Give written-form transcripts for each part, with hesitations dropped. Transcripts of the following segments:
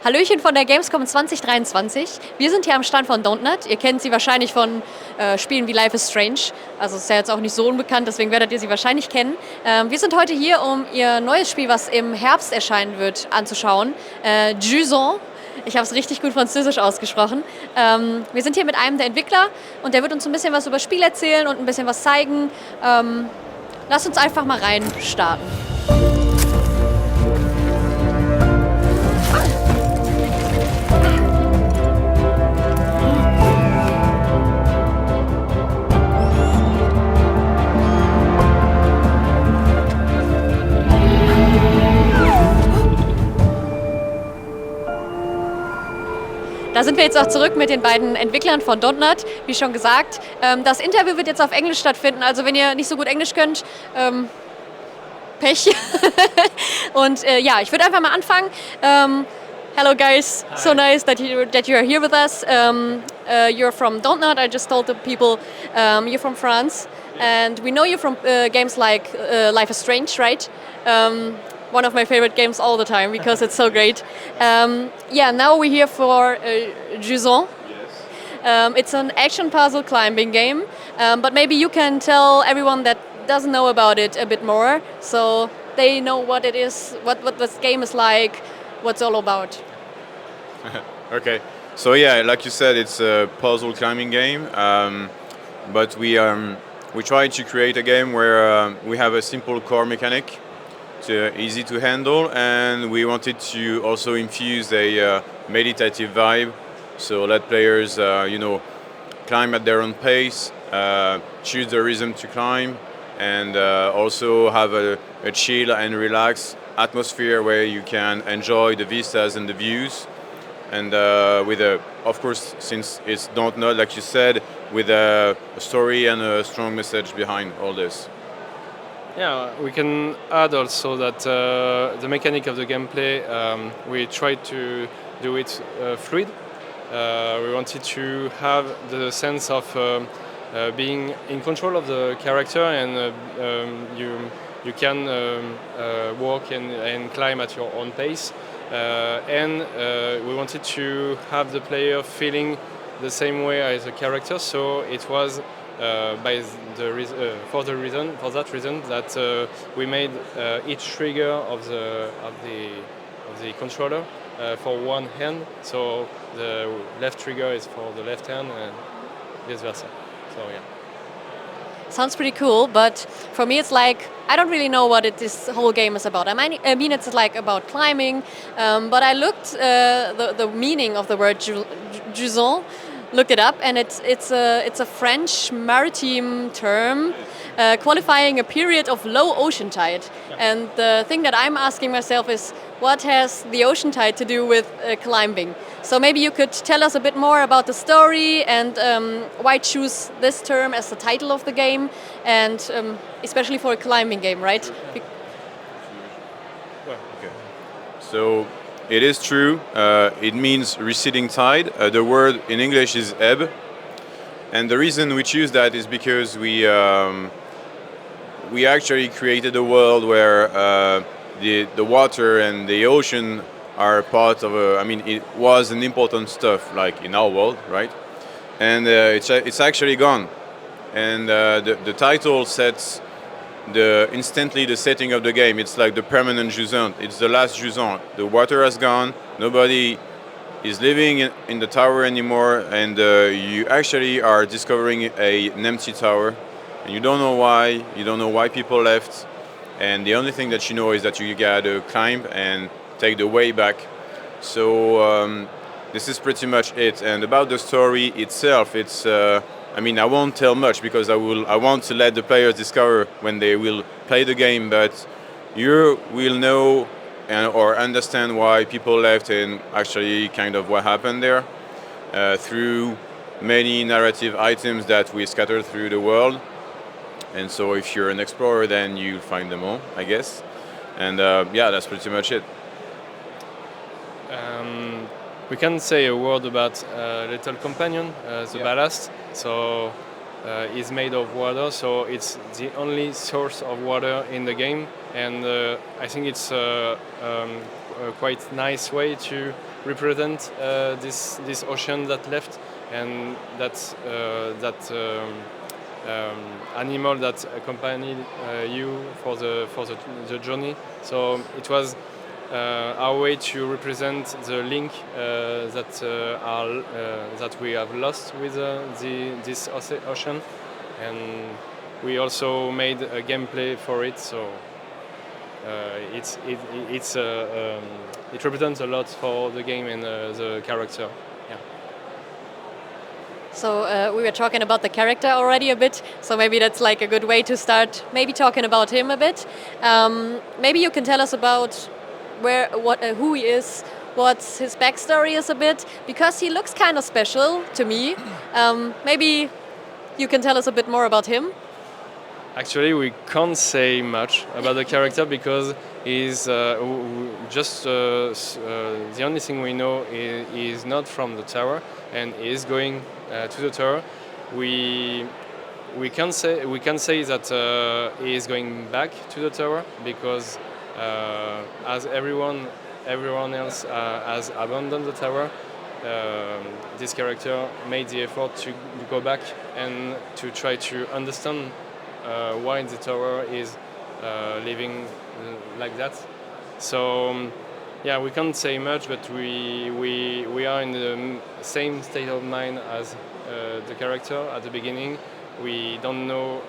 Hallöchen von der Gamescom 2023. Wir sind hier am Stand von Don't. Ihr kennt sie wahrscheinlich von Spielen wie Life is Strange. Also ist ja jetzt auch nicht so unbekannt, deswegen werdet ihr sie wahrscheinlich kennen. Wir sind heute hier, um ihr neues Spiel, was im Herbst erscheinen wird, anzuschauen. Jusant. Ich habe es richtig gut französisch ausgesprochen. Wir sind hier mit einem der Entwickler und der wird uns ein bisschen was über das Spiel erzählen und ein bisschen was zeigen. Lasst uns einfach mal reinstarten. Da sind wir jetzt auch zurück mit den beiden Entwicklern von Don't. Wie schon gesagt, das Interview wird jetzt auf Englisch stattfinden, also wenn ihr nicht so gut Englisch könnt, Pech. Und ja, ich würde einfach mal anfangen. Hello guys, hi. So nice that you are here with us. You're from Don't. I just told the people you're from France, and we know you from games like Life is Strange, right? One of my favorite games all the time because it's so great. Yeah, now we're here for Jusant. Yes. It's an action puzzle climbing game, but maybe you can tell everyone that doesn't know about it a bit more, so they know what it is, what this game is like, what's all about. Okay, so yeah, like you said, it's a puzzle climbing game, but we tried to create a game where we have a simple core mechanic. Easy to handle, and we wanted to also infuse a meditative vibe, so let players climb at their own pace, choose the rhythm to climb, and also have a chill and relaxed atmosphere where you can enjoy the vistas and the views, and with of course, since it's Don't, like you said, with a story and a strong message behind all this. Yeah, we can add also that the mechanic of the gameplay, we tried to do it fluid. We wanted to have the sense of being in control of the character, and you can walk and climb at your own pace. And we wanted to have the player feeling the same way as the character, so it was for that reason that we made each trigger of the controller for one hand. So the left trigger is for the left hand and vice versa. So yeah. Sounds pretty cool, but for me it's like I don't really know what this whole game is about. I mean it's like about climbing, but I looked the meaning of the word Jusant. Looked it up, and it's a French maritime term qualifying a period of low ocean tide. Yeah. And the thing that I'm asking myself is, what has the ocean tide to do with climbing? So maybe you could tell us a bit more about the story and why choose this term as the title of the game, and especially for a climbing game, right? Okay. So. It is true. It means receding tide. The word in English is ebb, and the reason we choose that is because we actually created a world where the water and the ocean are part of it was an important stuff, like in our world, right? And it's actually gone. And the title sets instantly the setting of the game. It's like the permanent Jusant. It's the last Jusant. The water has gone. Nobody is living in the tower anymore, and you actually are discovering an empty tower, and you don't know why. You don't know why people left, and the only thing that you know is that you gotta climb and take the way back. So this is pretty much it. And about the story itself, it's. I won't tell much because I want to let the players discover when they will play the game, but you will know or understand why people left and actually kind of what happened there through many narrative items that we scattered through the world. And so if you're an explorer, then you'll find them all, I guess. And yeah, that's pretty much it. We can say a word about little companion, the ballast. So is made of water, so it's the only source of water in the game, and I think it's a quite nice way to represent this ocean that left, and that animal that accompanied you for the journey. So it was our way to represent the link that we have lost with this ocean, and we also made a gameplay for it. So it represents a lot for the game and the character. Yeah. So we were talking about the character already a bit, so maybe that's like a good way to start maybe talking about him a bit. Maybe you can tell us about who he is, what his backstory is a bit, because he looks kind of special to me. Maybe you can tell us a bit more about him. Actually, we can't say much about the character because he's just the only thing we know is he's not from the tower and is going to the tower. We can say that he is going back to the tower because as everyone else has abandoned the tower, this character made the effort to go back and to try to understand why the tower is living like that. So yeah, we can't say much, but we are in the same state of mind as the character at the beginning. We don't know.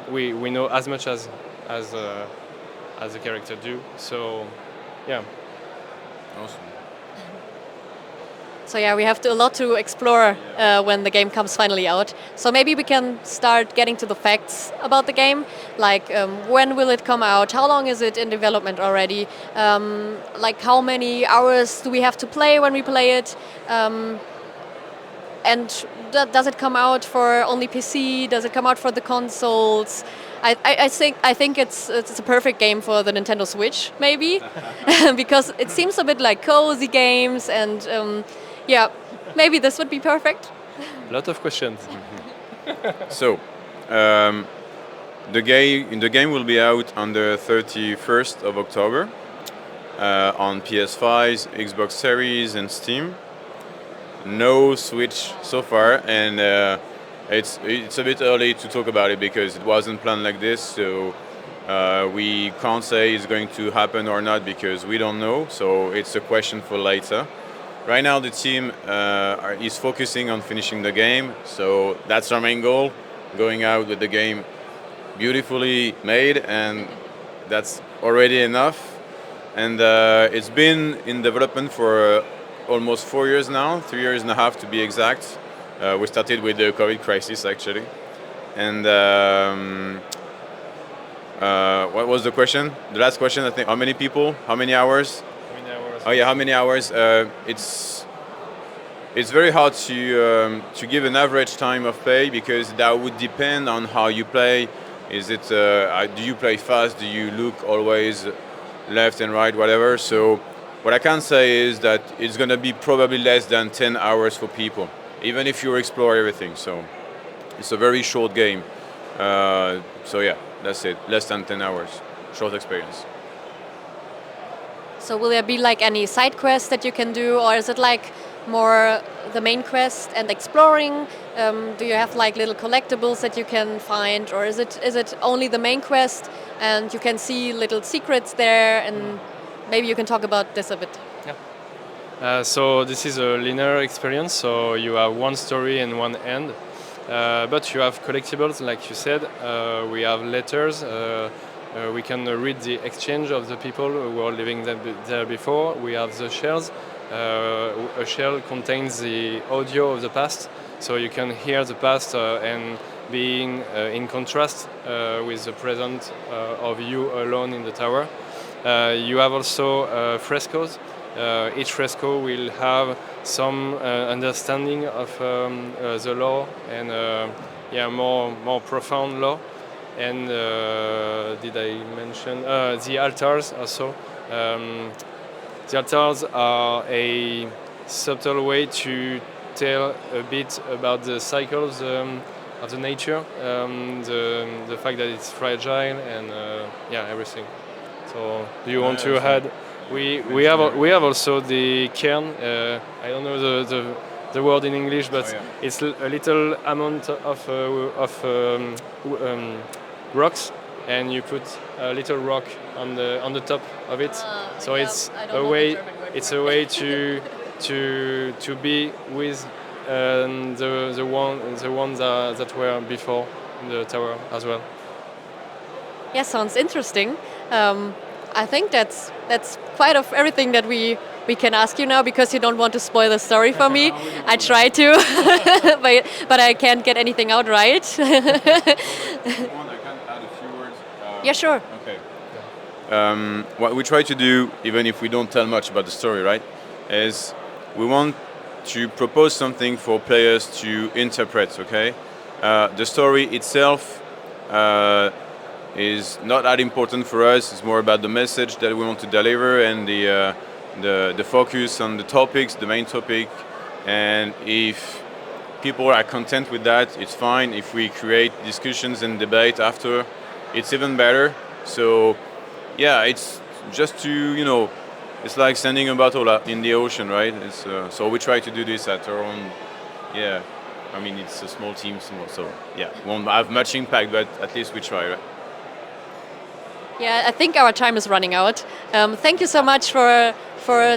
We know as much as the character do. So yeah. Awesome. So yeah, we have a lot to explore when the game comes finally out. So maybe we can start getting to the facts about the game, like when will it come out, how long is it in development already, like how many hours do we have to play when we play it, and does it come out for only PC, does it come out for the consoles? I think it's a perfect game for the Nintendo Switch, maybe, because it seems a bit like cozy games and yeah, maybe this would be perfect. A lot of questions. So, the game will be out on the 31st of October on PS5, Xbox Series, and Steam. No Switch so far, and it's a bit early to talk about it because it wasn't planned like this. So we can't say it's going to happen or not because we don't know. So it's a question for later. Right now, the team is focusing on finishing the game, so that's our main goal, going out with the game beautifully made, and that's already enough. And it's been in development for almost 4 years now, 3 years and a half to be exact. We started with the COVID crisis, actually. And what was the question? The last question, I think, how many people, how many hours? Oh yeah, how many hours? It's very hard to give an average time of play because that would depend on how you play. Is it do you play fast? Do you look always left and right, whatever? So what I can say is that it's going to be probably less than 10 hours for people, even if you explore everything. So it's a very short game. So yeah, that's it. Less than 10 hours, short experience. So will there be like any side quests that you can do, or is it like more the main quest and exploring? Do you have like little collectibles that you can find, or is it only the main quest and you can see little secrets there? And maybe you can talk about this a bit. Yeah. So this is a linear experience. So you have one story and one end, but you have collectibles, like you said. We have letters. We can read the exchange of the people who were living there before. We have the shells. A shell contains the audio of the past, so you can hear the past and being in contrast with the present of you alone in the tower. You have also frescoes. Each fresco will have some understanding of the law and more profound law. And did I mention the altars also? The altars are a subtle way to tell a bit about the cycles of the nature, the fact that it's fragile and everything. So do you want to add we have also the cairn. I don't know the word in English, but it's a little amount of rocks, and you put a little rock on the top of it. So yeah, it's I don't a know way. the German word It's for a it. way to be with the ones that were before in the tower as well. Yeah, sounds interesting. I think that's quite of everything that we can ask you now, because you don't want to spoil the story for me. I try to, but I can't get anything out right. If you want, I can add a few words. Yeah, sure. Okay. What we try to do, even if we don't tell much about the story, right, is we want to propose something for players to interpret. Okay, the story itself is not that important for us. It's more about the message that we want to deliver and the focus on the topics, the main topic. And if people are content with that, it's fine. If we create discussions and debate after, it's even better. So yeah, it's just to, it's like sending a bottle in the ocean, right? It's so we try to do this at our own. Yeah, I mean it's a small team, so yeah, won't have much impact, but at least we try, right? Yeah, I think our time is running out. Thank you so much for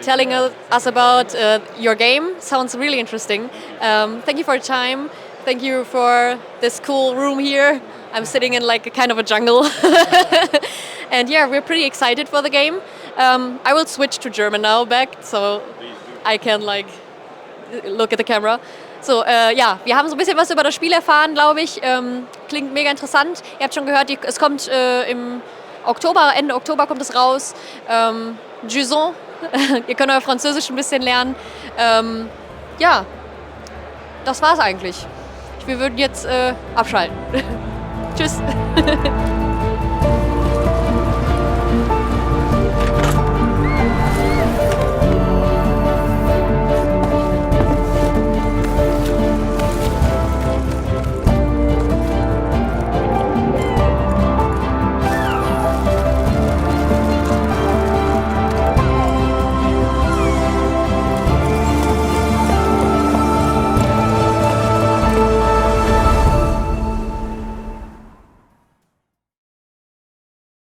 telling us about your game. Sounds really interesting. Thank you for your time. Thank you for this cool room here. I'm sitting in like a kind of a jungle. And yeah, we're pretty excited for the game. I will switch to German now back, so I can like look at the camera. So, ja, wir haben so ein bisschen was über das Spiel erfahren, glaube ich. Klingt mega interessant. Ihr habt schon gehört, es kommt im Oktober, Ende Oktober kommt es raus. Jusant. Ihr könnt euer Französisch ein bisschen lernen. Ja, das war's eigentlich. Wir würden jetzt abschalten. Tschüss.